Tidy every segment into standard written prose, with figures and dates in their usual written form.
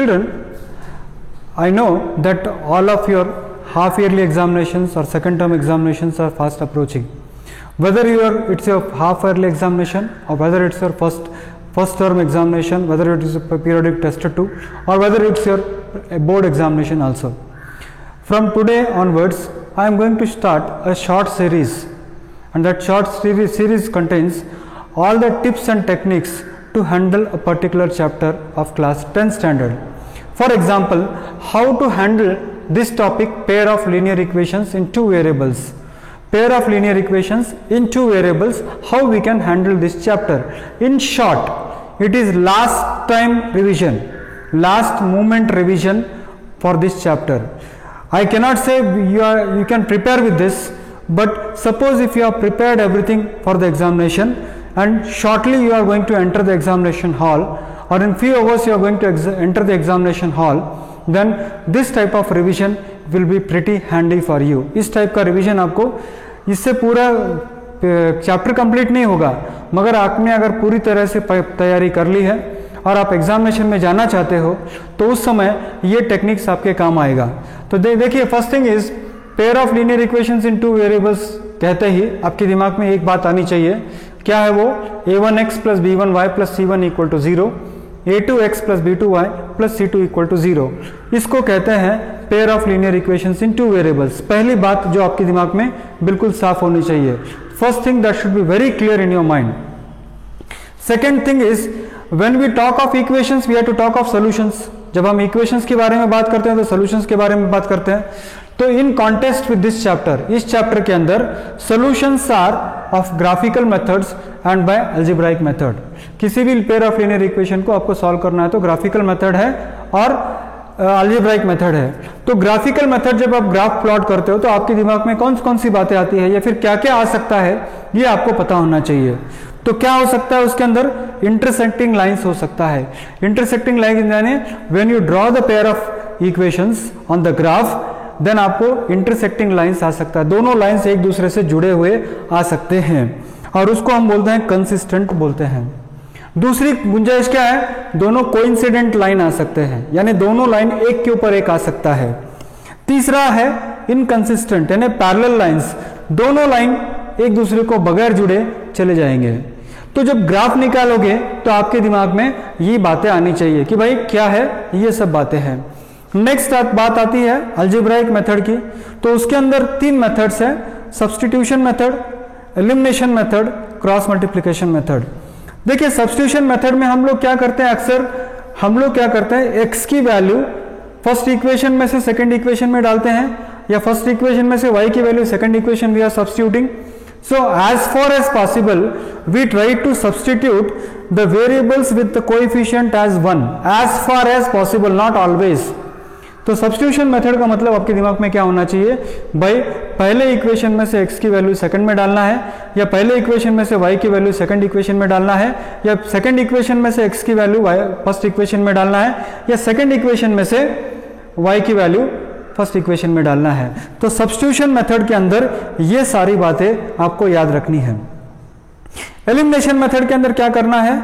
children, I know that all of your half yearly examinations or second term examinations are fast approaching. Whether it's your half yearly examination or whether it's your first term examination, whether it is a periodic test or two, or whether it's your board examination also. From today onwards, I am going to start a short series, and that short series contains all the tips and techniques to handle a particular chapter of class 10 standard. For example, how to handle this topic, pair of linear equations in two variables. Pair of linear equations in two variables, how we can handle this chapter. In short, it is last time revision, last moment revision for this chapter. I cannot say you can prepare with this, but suppose if you have prepared everything for the examination and shortly you are going to enter the examination hall, or in few hours you are going to enter the examination hall, then this type of revision will be pretty handy for you. इस type का revision आपको, इससे पूरा chapter complete नहीं होगा, मगर आपने अगर पूरी तरह से तैयारी कर ली है और आप एग्जामिनेशन में जाना चाहते हो तो उस समय ये टेक्निक्स आपके काम आएगा. तो देखिए, first thing is pair of linear equations in two variables कहते ही आपके दिमाग में एक बात आनी चाहिए. क्या है वो? a1x plus b1y plus c1 equal to 0, a2x plus b2y plus c2 equal to 0. इसको कहते हैं pair of linear equations in two variables. पहली बात जो आपके दिमाग में बिल्कुल साफ होनी चाहिए. First thing that should be very clear in your mind. Second thing is, when we talk of equations we have to talk of solutions. जब हम इक्वेशंस के बारे में बात करते हैं तो सॉल्यूशंस के बारे में बात करते हैं. तो in context with this chapter, इस चैप्टर के अंदर solutions are of graphical methods and by algebraic method. किसी भी पेयर ऑफ लीनियर इक्वेशन को आपको सॉल्व करना है तो ग्राफिकल मेथड है और अलजेब्राइक मेथड है. तो ग्राफिकल मेथड जब आप ग्राफ प्लॉट करते हो तो आपके दिमाग में कौन कौन सी बातें आती है या फिर क्या क्या आ सकता है, ये आपको पता होना चाहिए. तो क्या हो सकता है उसके अंदर? इंटरसेक्टिंग लाइंस हो सकता है. इंटरसेक्टिंग लाइन यानी when you draw the pair of equations on the graph, then आपको इंटरसेक्टिंग लाइंस आ सकता है. दोनों लाइंस एक दूसरे से जुड़े हुए आ सकते हैं और उसको हम बोलते हैं कंसिस्टेंट बोलते हैं. दूसरी गुंजाइश क्या है? दोनों कोइंसिडेंट लाइन आ सकते हैं, यानी दोनों लाइन एक के ऊपर एक आ सकता है. तीसरा है इनकंसिस्टेंट, यानी पैरेलल लाइंस, दोनों लाइन एक दूसरे को बगैर जुड़े चले जाएंगे. तो जब ग्राफ निकालोगे तो आपके दिमाग में ये बातें आनी चाहिए कि भाई क्या है, ये सब बातें हैं. नेक्स्ट बात आती है अलजेब्राइक मेथड की. तो उसके अंदर तीन मेथड्स हैं: substitution method, elimination method, cross multiplication method. देखिए, सब्स्टिट्यूशन मेथड में हम लोग क्या करते हैं, अक्सर हम लोग क्या करते हैं, x की वैल्यू फर्स्ट इक्वेशन में से सेकंड इक्वेशन में डालते हैं, या फर्स्ट इक्वेशन में से y की value second equation we are substituting. So as far as possible we try to substitute the variables with the coefficient as 1, as far as possible, not always. तो substitution method का मतलब आपके दिमाग में क्या होना चाहिए, भाई पहले इक्वेशन में से x की वैल्यू सेकंड में डालना है, या पहले इक्वेशन में से y की वैल्यू सेकंड इक्वेशन में डालना है, या सेकंड इक्वेशन में से x की वैल्यू फर्स्ट इक्वेशन में डालना है, या सेकंड इक्वेशन में से y की वैल्यू फर्स्ट इक्वेशन में डालना है. तो सब्स्टिट्यूशन मेथड के अंदर ये सारी बातें आपको याद रखनी है. एलिमिनेशन मेथड के अंदर क्या करना है?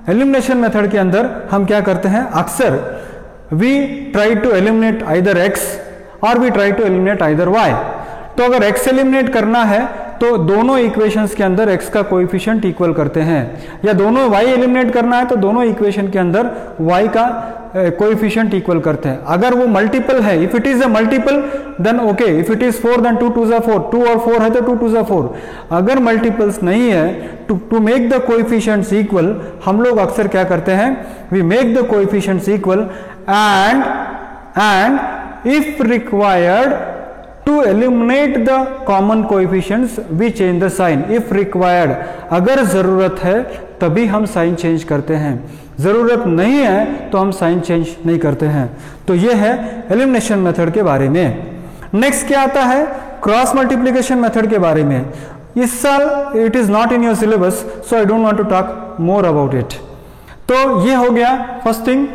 एलिमिनेशन मेथड के अंदर हम क्या करते हैं, अक्सर we try to eliminate either x और we try to eliminate either y. तो अगर x एलिमिनेट करना है तो दोनों इक्वेशंस के अंदर x का कोएफिशिएंट इक्वल करते हैं, या दोनों y एलिमिनेट करना है तो दोनों इक्वेशन के अंदर y का कोएफिशिएंट इक्वल करते हैं. अगर वो मल्टीपल है, if it is a multiple then okay, if it is 4 then 2 2 जा 4, 2 और 4 है तो 2 2 जा 4. अगर मल्टीपल्स नहीं है, to make the coefficients equal हम लोग अक्सर क्या करते हैं, we make the coefficients equal and if required to eliminate the common coefficients we change the sign. if required, अगर जरूरत है तभी हम साइन चेंज करते हैं, जरूरत नहीं है तो हम साइन चेंज नहीं करते हैं. तो ये है एलिमिनेशन मेथड के बारे में. नेक्स्ट क्या आता है, क्रॉस मल्टीप्लिकेशन मेथड के बारे में. इस साल it is not in your syllabus, so I don't want to talk more about it. तो ये हो गया first thing,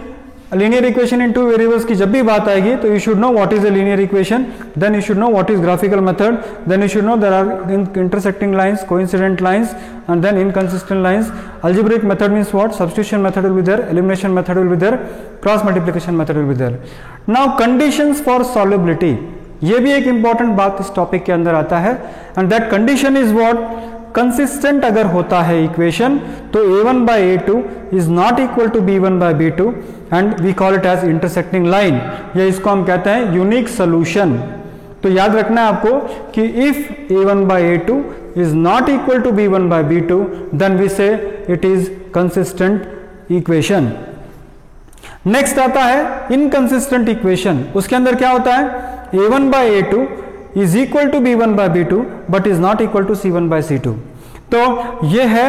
linear equation in two variables की जब भी बात आएगी तो you should know what is a linear equation, then you should know what is graphical method, then you should know there are intersecting lines, coincident lines and then inconsistent lines. Algebraic method means what? Substitution method will be there, elimination method will be there, cross multiplication method will be there. Now conditions for solubility, ये भी एक important बात इस topic के अंदर आता है, and that condition is what? Consistent अगर होता है इक्वेशन तो a1 by a2 is not equal to b1 by b2 and we call it as intersecting line, या इसको हम कहते हैं यूनिक सोल्यूशन. तो याद रखना है आपको कि if a1 by a2 is not equal to b1 by b2 then we say it is consistent equation. Next आता है इनकंसिस्टेंट इक्वेशन. उसके अंदर क्या होता है? a1 by a2 is equal to b1 by b2 but is not equal to c1 by c2. तो ये है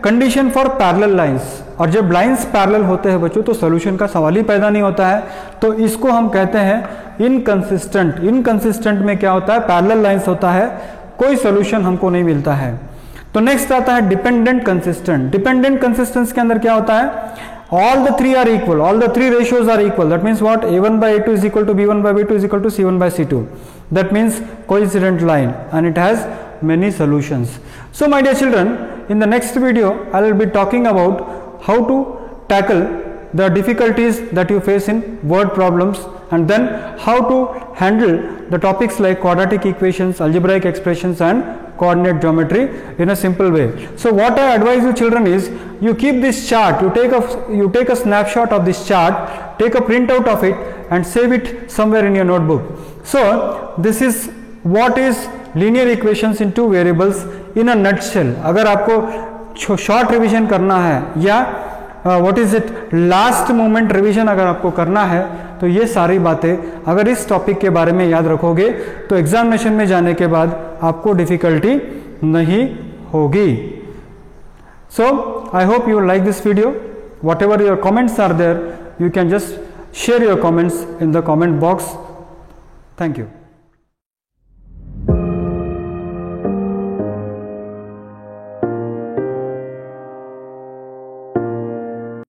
कंडीशन फॉर पैरेलल लाइंस. और जब लाइंस पैरेलल होते हैं बच्चों तो सॉल्यूशन का सवाल ही पैदा नहीं होता है, तो इसको हम कहते हैं इनकंसिस्टेंट. इनकंसिस्टेंट में क्या होता है? पैरेलल लाइंस होता है, कोई सॉल्यूशन हमको नहीं मिलता है. तो नेक्स्ट आता है डिपेंडेंट कंसिस्टेंट. डिपेंडेंट कंसिस्टेंस के अंदर क्या होता है? All the three are equal, all the three ratios are equal. That means what? a1 by a2 is equal to b1 by b2 is equal to c1 by c2. That means coincident line and it has many solutions. So my dear children, in the next video I will be talking about how to tackle the difficulties that you face in word problems and then how to handle the topics like quadratic equations, algebraic expressions and coordinate geometry in a simple way. So what I advise you children is you keep this chart, you take a snapshot of this chart, take a printout of it and save it somewhere in your notebook. So this is what is linear equations in two variables in a nutshell. अगर आपको short revision करना है या what is it last moment revision अगर आपको करना है तो ये सारी बातें अगर इस टॉपिक के बारे में याद रखोगे तो एग्जामिनेशन में जाने के बाद आपको डिफिकल्टी नहीं होगी. So I hope you like this video. Whatever your comments are there, you can just share your comments in the comment box. Thank you.